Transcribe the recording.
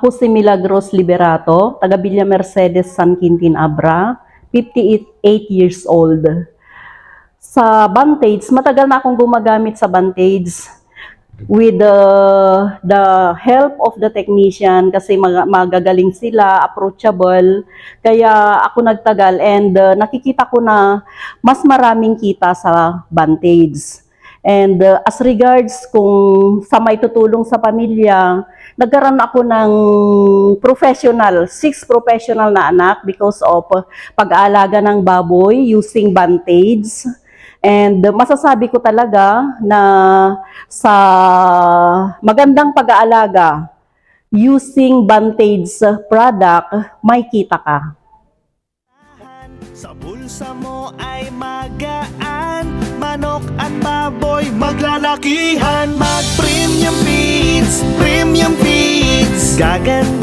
Ako si Milagros Liberato, taga Villa Mercedes, San Quintin, Abra, 58 years old. Sa Vantage, matagal na akong gumagamit sa Vantage with the help of the technician kasi magagaling sila, approachable. Kaya ako nagtagal and nakikita ko na mas maraming kita sa Vantage. And as regards kung sa may tutulong sa pamilya, nagkaroon ako ng professional, 6 professional na anak because of pag-aalaga ng baboy using Vantage. And masasabi ko talaga na sa magandang pag-aalaga using Vantage product, may kita ka. Sa bulsa mo ay magaan, manok at baboy maglalakihan. Mag premium feeds, gaganda